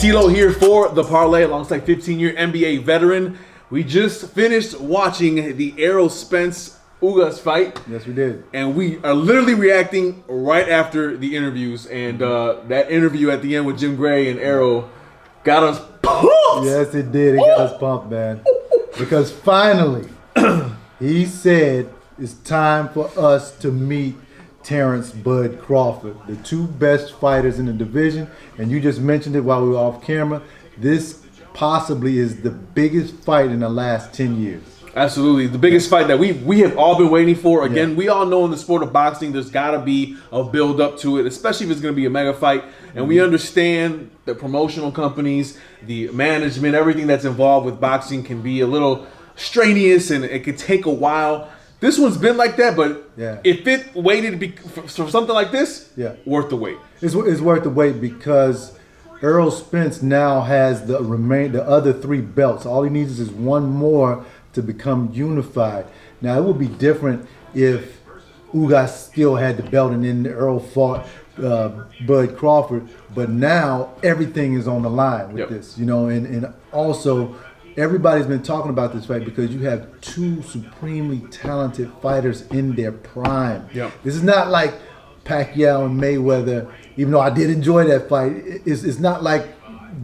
TLO here for the Parley alongside 15-year NBA veteran. We just finished watching the Errol Spence Ugas fight. Yes, we did. And we are literally reacting right after the interviews. And that interview at the end with Jim Gray and Errol got us pumped. Yes, it did. It got us pumped, man. Because finally, he said it's time for us to meet Terrence Bud Crawford, the two best fighters in the division. And you just mentioned it while we were off camera. This possibly is the biggest fight in the last 10 years. Absolutely. The biggest fight that we have all been waiting for. Again, we all know in the sport of boxing, there's got to be a build up to it, especially if it's going to be a mega fight. And we understand the promotional companies, the management, everything that's involved with boxing can be a little strenuous and it could take a while. This one's been like that, but if it waited for something like this, worth the wait. It's worth the wait because Errol Spence now has the other three belts. All he needs is one more to become unified. Now, it would be different if Ugas still had the belt and then Errol fought Bud Crawford, but now everything is on the line with this, you know, and also everybody's been talking about this fight because you have two supremely talented fighters in their prime. This is not like Pacquiao and Mayweather, even though I did enjoy that fight. It's not like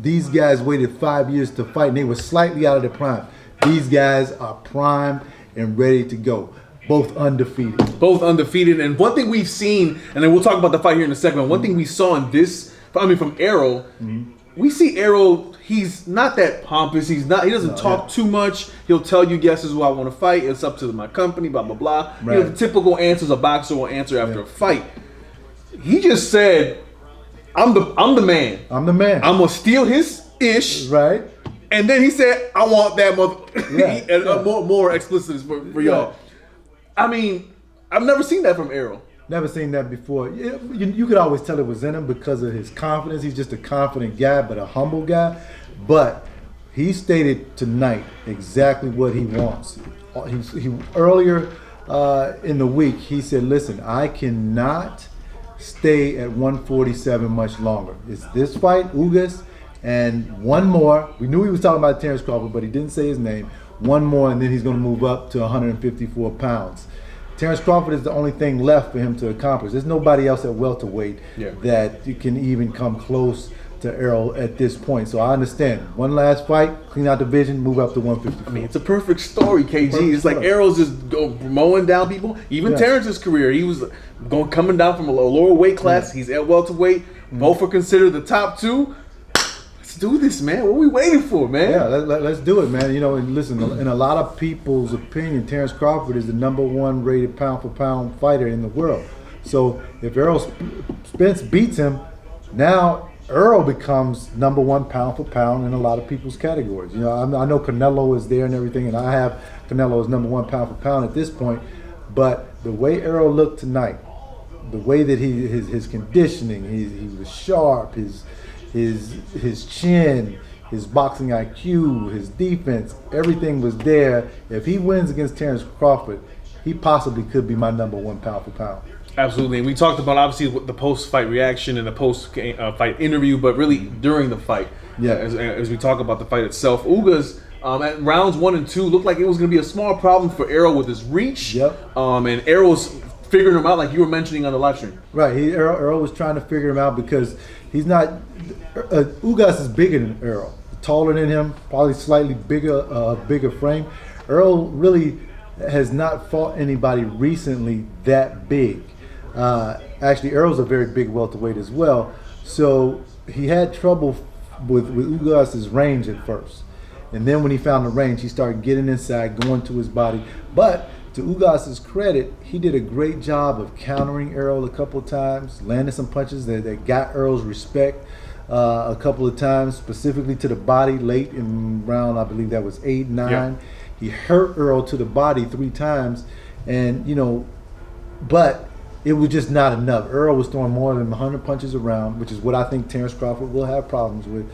these guys waited 5 years to fight and they were slightly out of their prime. These guys are prime and ready to go. Both undefeated. Both undefeated. And one thing we've seen, and then we'll talk about the fight here in a second, one thing we saw in this, from Errol, we see Errol, he's not that pompous. He doesn't talk too much. He'll tell you, yes, this is who I want to fight. It's up to my company, blah, blah, blah. You know, the typical answers a boxer will answer after a fight. He just said, I'm the man. I'm the man. I'm going to steal his ish. Right. And then he said, I want that mother. More explicit for y'all. I mean, I've never seen that from Errol. Never seen that before. You could always tell it was in him because of his confidence. He's just a confident guy, but a humble guy. But he stated tonight exactly what he wants. Earlier in the week, he said, listen, I cannot stay at 147 much longer. It's this fight, Ugas, and one more. We knew he was talking about Terrence Crawford, but he didn't say his name. One more, and then he's going to move up to 154 pounds. Terrence Crawford is the only thing left for him to accomplish. There's nobody else at welterweight that can even come close to Errol at this point. So I understand. One last fight, clean out the division, move up to 154. I mean, it's a perfect story, KG. It's like Errol's just mowing down people. Even Terrence's career, he was coming down from a lower weight class. He's at welterweight. Both are considered the top two. Let's do this, man. What are we waiting for, man? Yeah, let's do it, man. You know, and listen, in a lot of people's opinion, Terrence Crawford is the #1 rated pound-for-pound fighter in the world. So if Errol Spence beats him, now Errol becomes #1 pound-for-pound in a lot of people's categories. You know, I know Canelo is there and everything, and I have Canelo as #1 pound-for-pound at this point. But the way Errol looked tonight, the way that his conditioning, he was sharp, his chin, his boxing IQ, his defense, everything was there. If he wins against Terrence Crawford, he possibly could be my #1 pound-for-pound. Absolutely. And we talked about, obviously, the post-fight reaction and the post-fight interview, but really during the fight, as we talk about the fight itself. Ugas, at rounds 1 and 2, looked like it was going to be a small problem for Errol with his reach. And Errol's figuring him out, like you were mentioning on the live stream. Right. Errol was trying to figure him out because he's not. Ugas is bigger than Errol, taller than him, probably slightly bigger frame. Errol really has not fought anybody recently that big. Actually, Errol's a very big welterweight as well, so he had trouble with Ugas's range at first, and then when he found the range, he started getting inside, going to his body. But to Ugas's credit, he did a great job of countering Errol a couple of times, landing some punches that got Errol's respect a couple of times, specifically to the body late in round, I believe that was 8, 9. He hurt Errol to the body 3 times, and but it was just not enough. Errol was throwing more than 100 punches around, which is what I think Terrence Crawford will have problems with.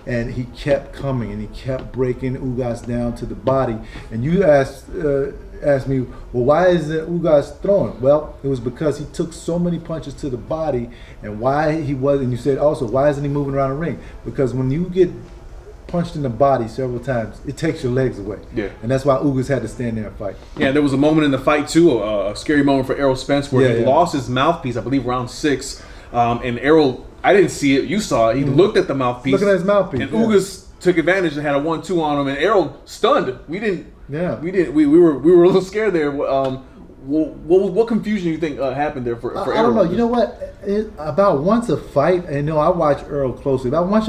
And he kept coming, and he kept breaking Ugas down to the body. And you asked asked me, well, why isn't Ugas throwing? Well, it was because he took so many punches to the body, and why he wasn't. You said also, why isn't he moving around the ring? Because when you get punched in the body several times, it takes your legs away. Yeah. And that's why Ugas had to stand there and fight. Yeah, there was a moment in the fight too, a scary moment for Errol Spence where he lost his mouthpiece, I believe round 6. And Errol, I didn't see it, you saw it. He looked at the mouthpiece. Looking at his mouthpiece. And Ugas took advantage and had a 1-2 on him, and Errol stunned. We were a little scared there. What confusion do you think happened there for Errol? I don't know. You know what? About once a fight, and I watch Errol closely. About once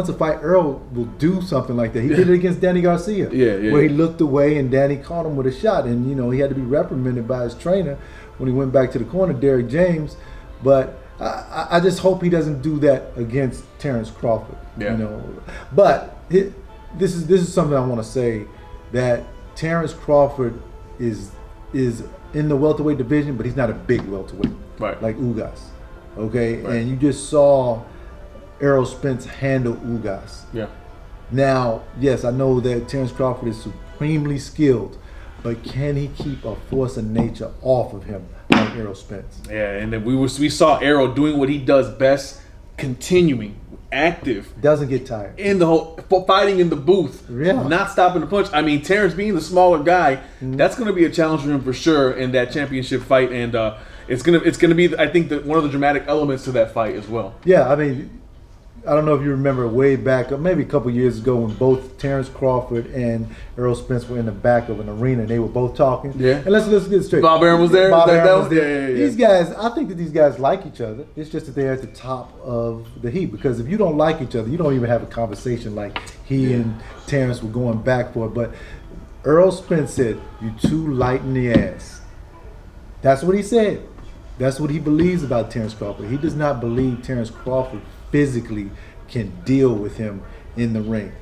a fight, Errol will do something like that. He did it against Danny Garcia, where he looked away and Danny caught him with a shot, and he had to be reprimanded by his trainer when he went back to the corner, Derrick James. But I just hope he doesn't do that against Terrence Crawford. But this is something I want to say, that Terrence Crawford is in the welterweight division, but he's not a big welterweight, like Ugas. Okay, and you just saw Errol Spence handle Ugas. Yeah. Now, yes, I know that Terrence Crawford is supremely skilled, but can he keep a force of nature off of him like Errol Spence? Yeah, and then we saw Errol doing what he does best, continuing. Active, doesn't get tired in the whole fighting in the booth, not stopping the punch. I mean, Terrence being the smaller guy, that's going to be a challenge for him for sure in that championship fight, and it's gonna be, I think, one of the dramatic elements to that fight as well. Yeah, I mean, I don't know if you remember way back, maybe a couple years ago, when both Terrence Crawford and Errol Spence were in the back of an arena and they were both talking. Yeah. And let's get it straight. Bob Arum was there? Bob Arum was there. Yeah. These guys, I think that these guys like each other. It's just that they're at the top of the heap. Because if you don't like each other, you don't even have a conversation like he and Terrence were going back for it. But Errol Spence said, "You too light in the ass." That's what he said. That's what he believes about Terrence Crawford. He does not believe Terrence Crawford physically can deal with him in the ring.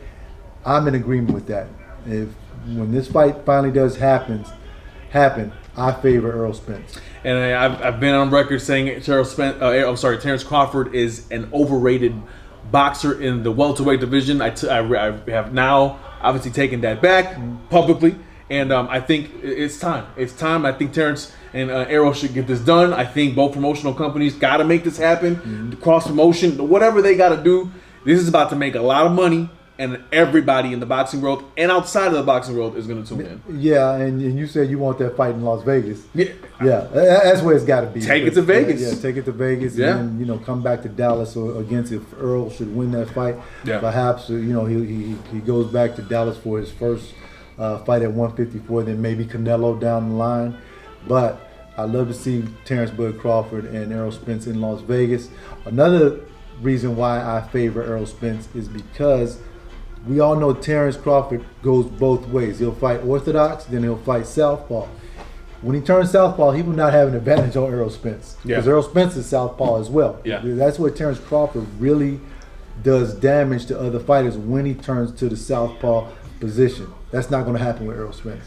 I'm in agreement with that. When this fight finally does happen, I favor Errol Spence. And I've been on record saying Terrence Crawford is an overrated boxer in the welterweight division. I have now obviously taken that back publicly, and I think it's time. It's time. I think Terrence and Errol should get this done. I think both promotional companies got to make this happen. The cross promotion, whatever they got to do. This is about to make a lot of money, and everybody in the boxing world and outside of the boxing world is going to tune in. Yeah, and you said you want that fight in Las Vegas. Yeah, that's where it's got to be. Take it to Vegas. Yeah, take it to Vegas, and then come back to Dallas or against, if Errol should win that fight. Yeah. Perhaps he goes back to Dallas for his first fight at 154, then maybe Canelo down the line. But I'd love to see Terrence Bud Crawford and Errol Spence in Las Vegas. Another reason why I favor Errol Spence is because we all know Terrence Crawford goes both ways. He'll fight orthodox, then he'll fight southpaw. When he turns southpaw, he will not have an advantage on Errol Spence, because Errol Spence is southpaw as well. Yeah. That's where Terrence Crawford really does damage to other fighters, when he turns to the southpaw position. That's not going to happen with Errol Spence.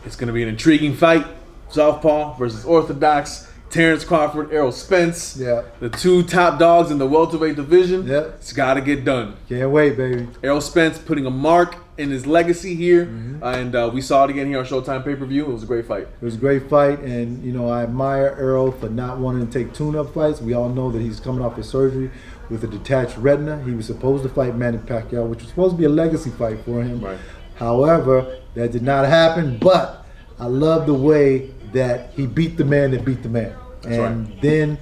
It's going to be an intriguing fight. Southpaw versus orthodox. Terrence Crawford, Errol Spence. Yeah. The two top dogs in the welterweight division. Yeah. It's got to get done. Can't wait, baby. Errol Spence putting a mark in his legacy here. And we saw it again here on Showtime pay-per-view. It was a great fight. It was a great fight. And, I admire Errol for not wanting to take tune-up fights. We all know that he's coming off his surgery with a detached retina. He was supposed to fight Manny Pacquiao, which was supposed to be a legacy fight for him. Right. However, that did not happen. But I love the way that he beat the man that beat the man. Then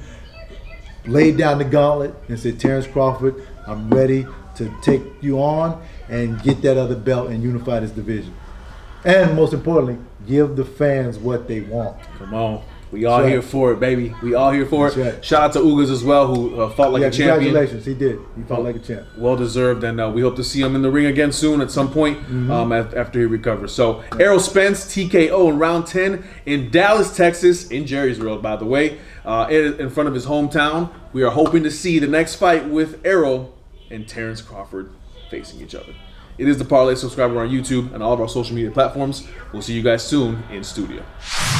laid down the gauntlet and said, Terrence Crawford, I'm ready to take you on and get that other belt and unify this division. And most importantly, give the fans what they want. Come on. We all here for it, baby. We all here for it. Right. Shout out to Ugas as well, who fought like a champion. Congratulations, he did. He fought like a champ. Well deserved, and we hope to see him in the ring again soon at some point after he recovers. So, Errol Spence, TKO in round 10 in Dallas, Texas, in Jerry's World, by the way, in front of his hometown. We are hoping to see the next fight with Errol and Terrence Crawford facing each other. It is the Parley. Subscribe on YouTube and all of our social media platforms. We'll see you guys soon in studio.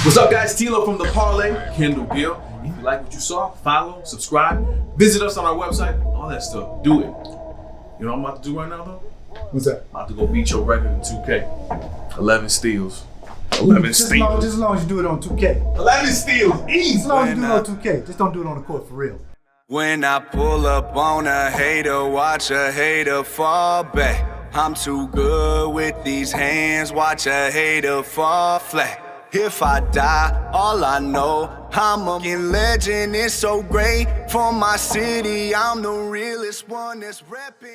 What's up, guys? TLO from the Parley, Kendall Gill. If you like what you saw, follow, subscribe, visit us on our website, all that stuff. Do it. You know what I'm about to do right now, though? What's that? I'm about to go beat your record in 2K. 11 steals. 11 Just steals. as long as you do it on 2K. 11 steals. Easy. As long as you do it on 2K. Just don't do it on the court for real. When I pull up on a hater, watch a hater fall back. I'm too good with these hands, watch a hater fall flat. If I die, all I know, I'm a fucking legend. It's so great for my city. I'm the realest one that's repping.